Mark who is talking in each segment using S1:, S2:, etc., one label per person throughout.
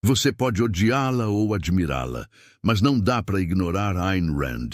S1: Você pode odiá-la ou admirá-la, mas não dá para ignorar Ayn Rand.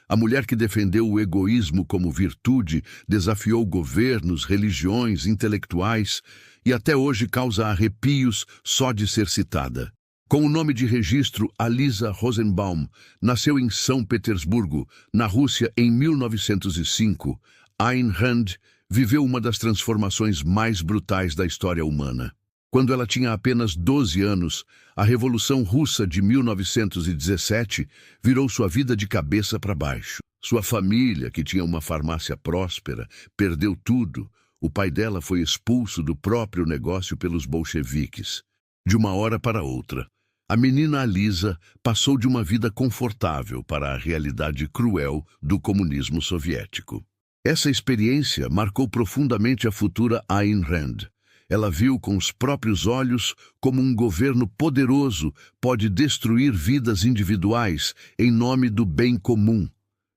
S1: A mulher que defendeu o egoísmo como virtude, desafiou governos, religiões, intelectuais e até hoje causa arrepios só de ser citada. Com o nome de registro Alisa Rosenbaum, nasceu em São Petersburgo, na Rússia, em 1905. Ayn Rand viveu uma das transformações mais brutais da história humana. Quando ela tinha apenas 12 anos, a Revolução Russa de 1917 virou sua vida de cabeça para baixo. Sua família, que tinha uma farmácia próspera, perdeu tudo. O pai dela foi expulso do próprio negócio pelos bolcheviques. De uma hora para outra, a menina Alisa passou de uma vida confortável para a realidade cruel do comunismo soviético. Essa experiência marcou profundamente a futura Ayn Rand. Ela viu com os próprios olhos como um governo poderoso pode destruir vidas individuais em nome do bem comum.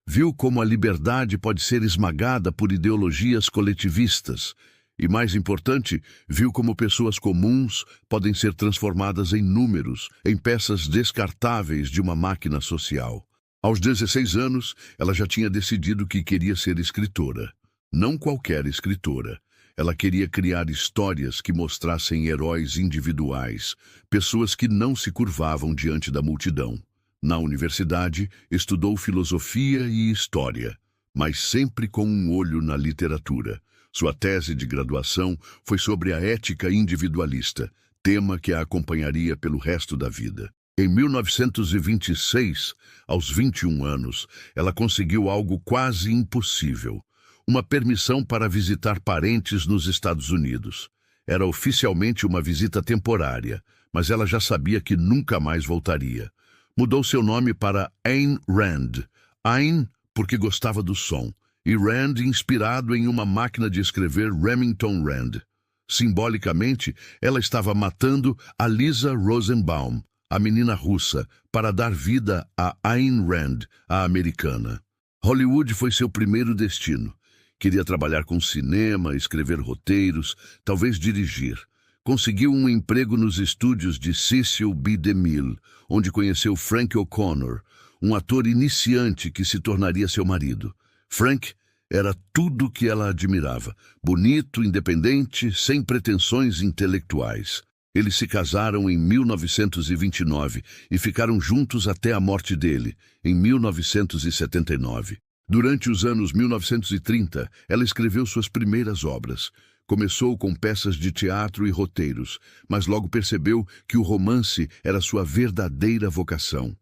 S1: Viu como a liberdade pode ser esmagada por ideologias coletivistas. E, mais importante, viu como pessoas comuns podem ser transformadas em números, em peças descartáveis de uma máquina social. Aos 16 anos, ela já tinha decidido que queria ser escritora. Não qualquer escritora. Ela queria criar histórias que mostrassem heróis individuais, pessoas que não se curvavam diante da multidão. Na universidade, estudou filosofia e história, mas sempre com um olho na literatura. Sua tese de graduação foi sobre a ética individualista, tema que a acompanharia pelo resto da vida. Em 1926, aos 21 anos, ela conseguiu algo quase impossível: uma permissão para visitar parentes nos Estados Unidos. Era oficialmente uma visita temporária, mas ela já sabia que nunca mais voltaria. Mudou seu nome para Ayn Rand. Ayn, porque gostava do som, e Rand, inspirado em uma máquina de escrever Remington Rand. Simbolicamente, ela estava matando Alisa Rosenbaum, a menina russa, para dar vida a Ayn Rand, a americana. Hollywood foi seu primeiro destino. Queria trabalhar com cinema, escrever roteiros, talvez dirigir. Conseguiu um emprego nos estúdios de Cecil B. DeMille, onde conheceu Frank O'Connor, um ator iniciante que se tornaria seu marido. Frank era tudo o que ela admirava: bonito, independente, sem pretensões intelectuais. Eles se casaram em 1929 e ficaram juntos até a morte dele, em 1979. Durante os anos 1930, ela escreveu suas primeiras obras. Começou com peças de teatro e roteiros, mas logo percebeu que o romance era sua verdadeira vocação.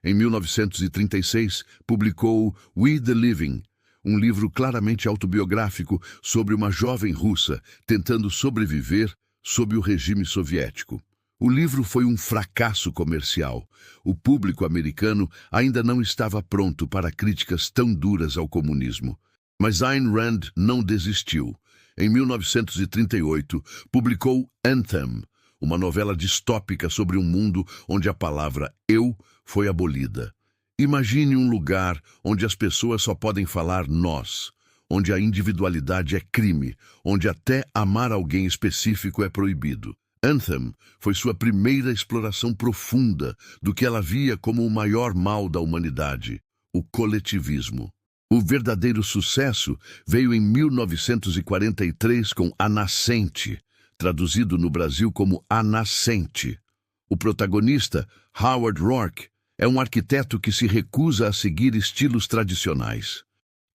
S1: Em 1936, publicou We the Living, um livro claramente autobiográfico sobre uma jovem russa tentando sobreviver sob o regime soviético. O livro foi um fracasso comercial. O público americano ainda não estava pronto para críticas tão duras ao comunismo. Mas Ayn Rand não desistiu. Em 1938, publicou Anthem, uma novela distópica sobre um mundo onde a palavra eu foi abolida. Imagine um lugar onde as pessoas só podem falar nós, onde a individualidade é crime, onde até amar alguém específico é proibido. Anthem foi sua primeira exploração profunda do que ela via como o maior mal da humanidade, o coletivismo. O verdadeiro sucesso veio em 1943 com A Nascente, traduzido no Brasil como A Nascente. O protagonista, Howard Roark, é um arquiteto que se recusa a seguir estilos tradicionais.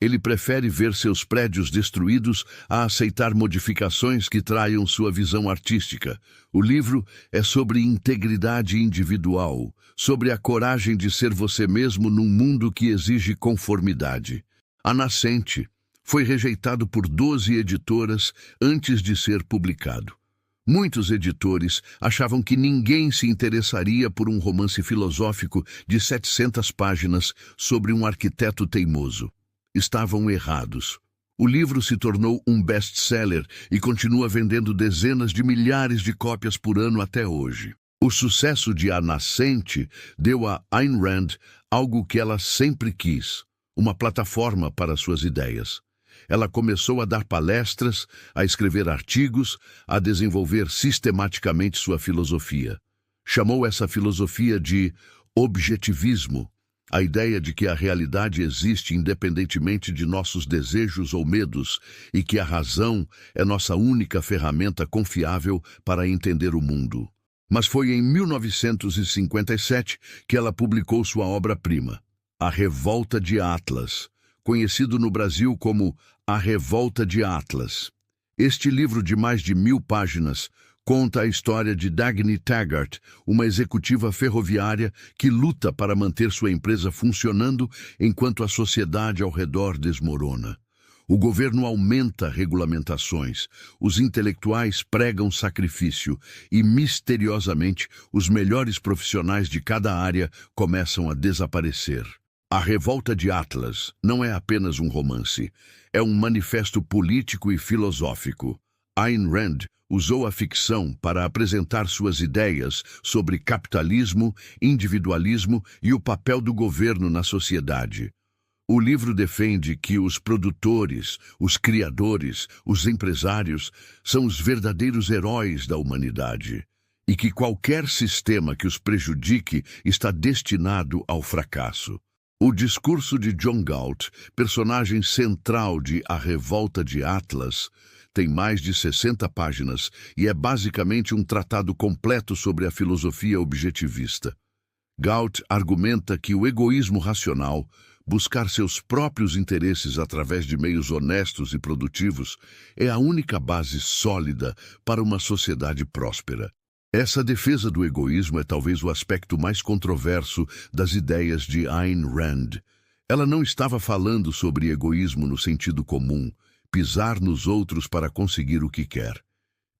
S1: Ele prefere ver seus prédios destruídos a aceitar modificações que traiam sua visão artística. O livro é sobre integridade individual, sobre a coragem de ser você mesmo num mundo que exige conformidade. A Nascente foi rejeitado por 12 editoras antes de ser publicado. Muitos editores achavam que ninguém se interessaria por um romance filosófico de 700 páginas sobre um arquiteto teimoso. Estavam errados. O livro se tornou um best-seller e continua vendendo dezenas de milhares de cópias por ano até hoje. O sucesso de A Nascente deu a Ayn Rand algo que ela sempre quis: uma plataforma para suas ideias. Ela começou a dar palestras, a escrever artigos, a desenvolver sistematicamente sua filosofia. Chamou essa filosofia de objetivismo, a ideia de que a realidade existe independentemente de nossos desejos ou medos e que a razão é nossa única ferramenta confiável para entender o mundo. Mas foi em 1957 que ela publicou sua obra-prima, A Revolta de Atlas, conhecido no Brasil como A Revolta de Atlas. Este livro de mais de 1000 páginas conta a história de Dagny Taggart, uma executiva ferroviária que luta para manter sua empresa funcionando enquanto a sociedade ao redor desmorona. O governo aumenta regulamentações, os intelectuais pregam sacrifício e, misteriosamente, os melhores profissionais de cada área começam a desaparecer. A Revolta de Atlas não é apenas um romance, é um manifesto político e filosófico. Ayn Rand usou a ficção para apresentar suas ideias sobre capitalismo, individualismo e o papel do governo na sociedade. O livro defende que os produtores, os criadores, os empresários são os verdadeiros heróis da humanidade e que qualquer sistema que os prejudique está destinado ao fracasso. O discurso de John Galt, personagem central de A Revolta de Atlas, tem mais de 60 páginas e é basicamente um tratado completo sobre a filosofia objetivista. Galt argumenta que o egoísmo racional, buscar seus próprios interesses através de meios honestos e produtivos, é a única base sólida para uma sociedade próspera. Essa defesa do egoísmo é talvez o aspecto mais controverso das ideias de Ayn Rand. Ela não estava falando sobre egoísmo no sentido comum, pisar nos outros para conseguir o que quer.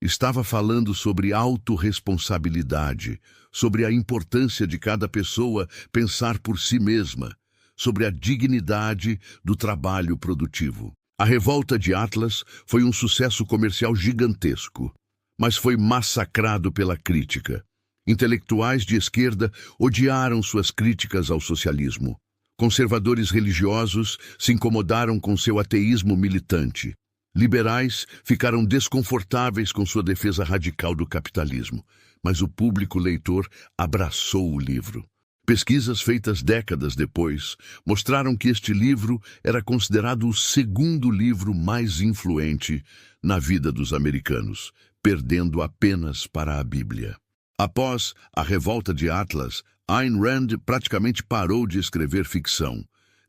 S1: Estava falando sobre autorresponsabilidade, sobre a importância de cada pessoa pensar por si mesma, sobre a dignidade do trabalho produtivo. A Revolta de Atlas foi um sucesso comercial gigantesco, mas foi massacrado pela crítica. Intelectuais de esquerda odiaram suas críticas ao socialismo. Conservadores religiosos se incomodaram com seu ateísmo militante. Liberais ficaram desconfortáveis com sua defesa radical do capitalismo, mas o público leitor abraçou o livro. Pesquisas feitas décadas depois mostraram que este livro era considerado o segundo livro mais influente na vida dos americanos, perdendo apenas para a Bíblia. Após A Revolta de Atlas, Ayn Rand praticamente parou de escrever ficção.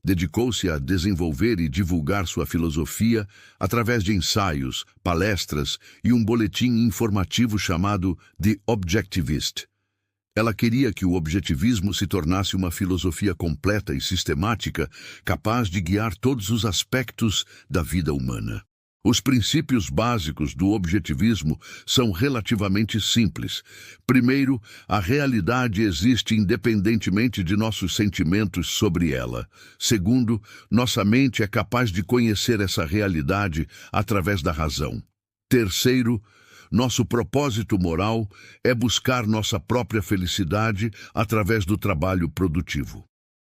S1: Dedicou-se a desenvolver e divulgar sua filosofia através de ensaios, palestras e um boletim informativo chamado The Objectivist. Ela queria que o objetivismo se tornasse uma filosofia completa e sistemática, capaz de guiar todos os aspectos da vida humana. Os princípios básicos do objetivismo são relativamente simples. Primeiro, a realidade existe independentemente de nossos sentimentos sobre ela. Segundo, nossa mente é capaz de conhecer essa realidade através da razão. Terceiro, nosso propósito moral é buscar nossa própria felicidade através do trabalho produtivo.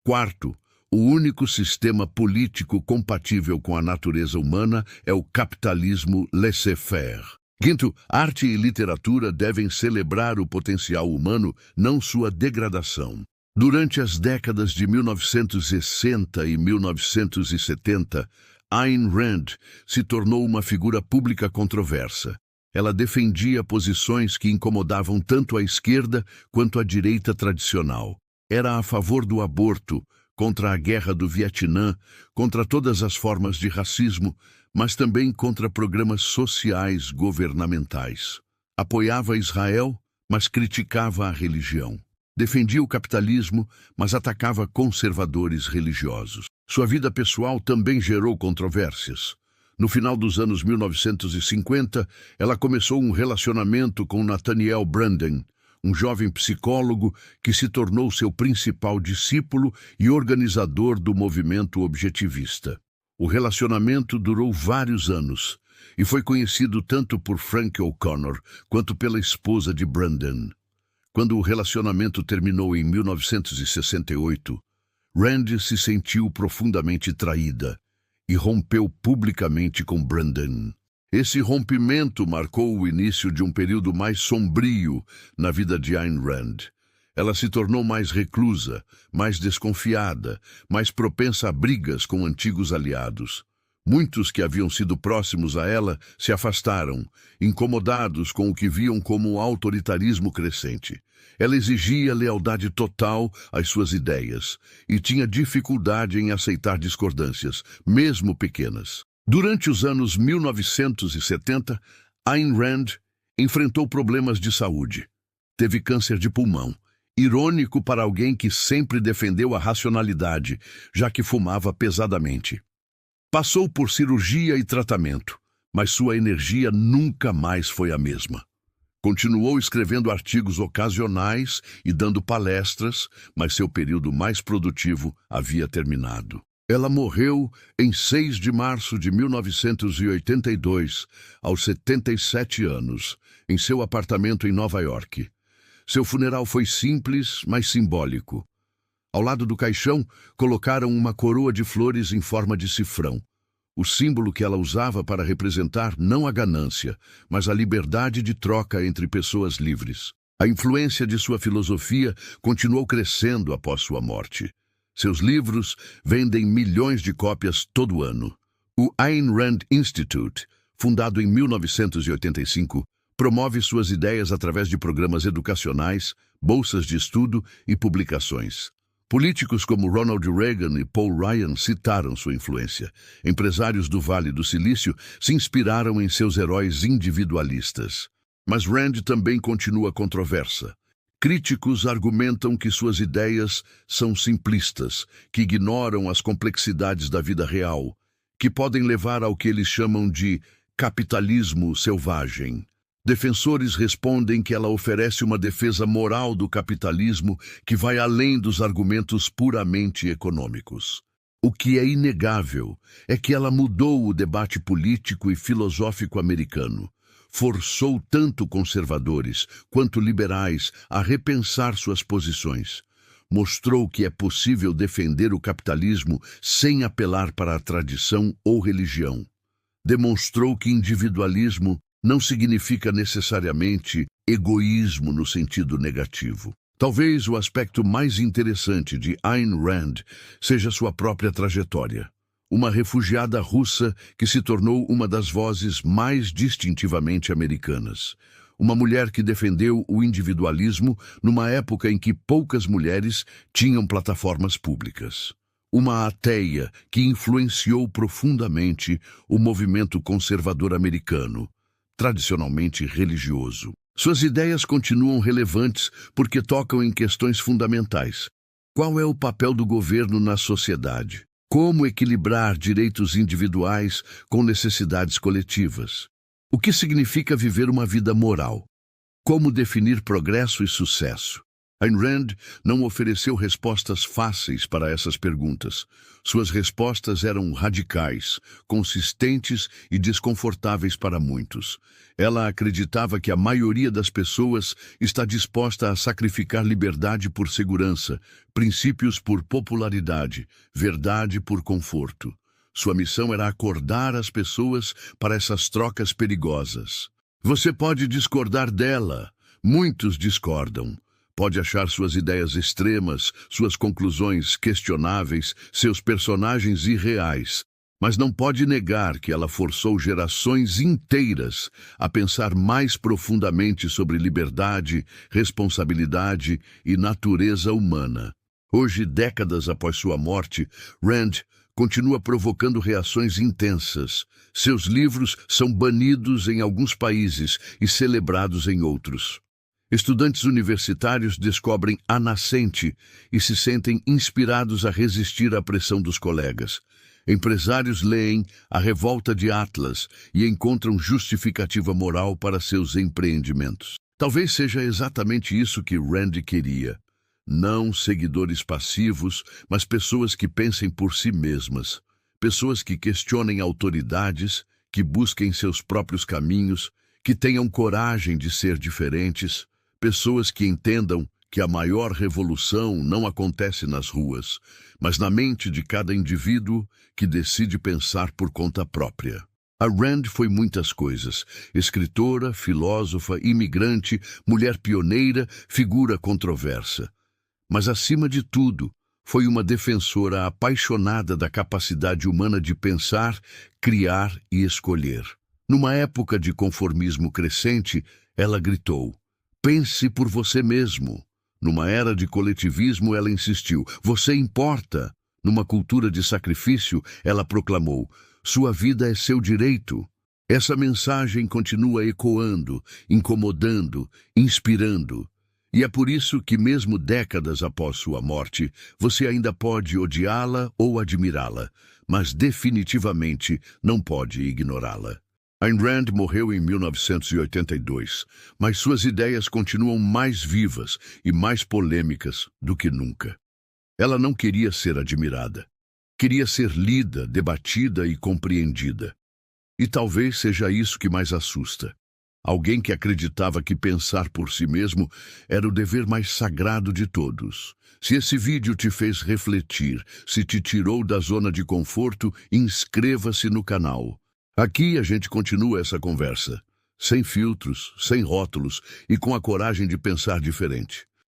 S1: Quarto, o único sistema político compatível com a natureza humana é o capitalismo laissez-faire. Quinto, arte e literatura devem celebrar o potencial humano, não sua degradação. Durante as décadas de 1960 e 1970, Ayn Rand se tornou uma figura pública controversa. Ela defendia posições que incomodavam tanto a esquerda quanto a direita tradicional. Era a favor do aborto, contra a guerra do Vietnã, contra todas as formas de racismo, mas também contra programas sociais governamentais. Apoiava Israel, mas criticava a religião. Defendia o capitalismo, mas atacava conservadores religiosos. Sua vida pessoal também gerou controvérsias. No final dos anos 1950, ela começou um relacionamento com Nathaniel Branden, um jovem psicólogo que se tornou seu principal discípulo e organizador do movimento objetivista. O relacionamento durou vários anos e foi conhecido tanto por Frank O'Connor quanto pela esposa de Branden. Quando o relacionamento terminou em 1968, Rand se sentiu profundamente traída e rompeu publicamente com Branden. Esse rompimento marcou o início de um período mais sombrio na vida de Ayn Rand. Ela se tornou mais reclusa, mais desconfiada, mais propensa a brigas com antigos aliados. Muitos que haviam sido próximos a ela se afastaram, incomodados com o que viam como um autoritarismo crescente. Ela exigia lealdade total às suas ideias e tinha dificuldade em aceitar discordâncias, mesmo pequenas. Durante os anos 1970, Ayn Rand enfrentou problemas de saúde. Teve câncer de pulmão. Irônico para alguém que sempre defendeu a racionalidade, já que fumava pesadamente. Passou por cirurgia e tratamento, mas sua energia nunca mais foi a mesma. Continuou escrevendo artigos ocasionais e dando palestras, mas seu período mais produtivo havia terminado. Ela morreu em 6 de março de 1982, aos 77 anos, em seu apartamento em Nova York. Seu funeral foi simples, mas simbólico. Ao lado do caixão, colocaram uma coroa de flores em forma de cifrão, o símbolo que ela usava para representar não a ganância, mas a liberdade de troca entre pessoas livres. A influência de sua filosofia continuou crescendo após sua morte. Seus livros vendem milhões de cópias todo ano. O Ayn Rand Institute, fundado em 1985, promove suas ideias através de programas educacionais, bolsas de estudo e publicações. Políticos como Ronald Reagan e Paul Ryan citaram sua influência. Empresários do Vale do Silício se inspiraram em seus heróis individualistas. Mas Rand também continua controversa. Críticos argumentam que suas ideias são simplistas, que ignoram as complexidades da vida real, que podem levar ao que eles chamam de capitalismo selvagem. Defensores respondem que ela oferece uma defesa moral do capitalismo que vai além dos argumentos puramente econômicos. O que é inegável é que ela mudou o debate político e filosófico americano. Forçou tanto conservadores quanto liberais a repensar suas posições. Mostrou que é possível defender o capitalismo sem apelar para a tradição ou religião. Demonstrou que individualismo não significa necessariamente egoísmo no sentido negativo. Talvez o aspecto mais interessante de Ayn Rand seja sua própria trajetória. Uma refugiada russa que se tornou uma das vozes mais distintivamente americanas. Uma mulher que defendeu o individualismo numa época em que poucas mulheres tinham plataformas públicas. Uma ateia que influenciou profundamente o movimento conservador americano, tradicionalmente religioso. Suas ideias continuam relevantes porque tocam em questões fundamentais. Qual é o papel do governo na sociedade? Como equilibrar direitos individuais com necessidades coletivas? O que significa viver uma vida moral? Como definir progresso e sucesso? Ayn Rand não ofereceu respostas fáceis para essas perguntas. Suas respostas eram radicais, consistentes e desconfortáveis para muitos. Ela acreditava que a maioria das pessoas está disposta a sacrificar liberdade por segurança, princípios por popularidade, verdade por conforto. Sua missão era acordar as pessoas para essas trocas perigosas. Você pode discordar dela. Muitos discordam. Pode achar suas ideias extremas, suas conclusões questionáveis, seus personagens irreais, mas não pode negar que ela forçou gerações inteiras a pensar mais profundamente sobre liberdade, responsabilidade e natureza humana. Hoje, décadas após sua morte, Rand continua provocando reações intensas. Seus livros são banidos em alguns países e celebrados em outros. Estudantes universitários descobrem a nascente e se sentem inspirados a resistir à pressão dos colegas. Empresários leem A Revolta de Atlas e encontram justificativa moral para seus empreendimentos. Talvez seja exatamente isso que Rand queria. Não seguidores passivos, mas pessoas que pensem por si mesmas. Pessoas que questionem autoridades, que busquem seus próprios caminhos, que tenham coragem de ser diferentes. Pessoas que entendam que a maior revolução não acontece nas ruas, mas na mente de cada indivíduo que decide pensar por conta própria. A Rand foi muitas coisas: escritora, filósofa, imigrante, mulher pioneira, figura controversa. Mas, acima de tudo, foi uma defensora apaixonada da capacidade humana de pensar, criar e escolher. Numa época de conformismo crescente, ela gritou: pense por você mesmo. Numa era de coletivismo, ela insistiu: você importa. Numa cultura de sacrifício, ela proclamou: sua vida é seu direito. Essa mensagem continua ecoando, incomodando, inspirando. E é por isso que, mesmo décadas após sua morte, você ainda pode odiá-la ou admirá-la, mas definitivamente não pode ignorá-la. Ayn Rand morreu em 1982, mas suas ideias continuam mais vivas e mais polêmicas do que nunca. Ela não queria ser admirada. Queria ser lida, debatida e compreendida. E talvez seja isso que mais assusta. Alguém que acreditava que pensar por si mesmo era o dever mais sagrado de todos. Se esse vídeo te fez refletir, se te tirou da zona de conforto, inscreva-se no canal. Aqui a gente continua essa conversa, sem filtros, sem rótulos e com a coragem de pensar diferente.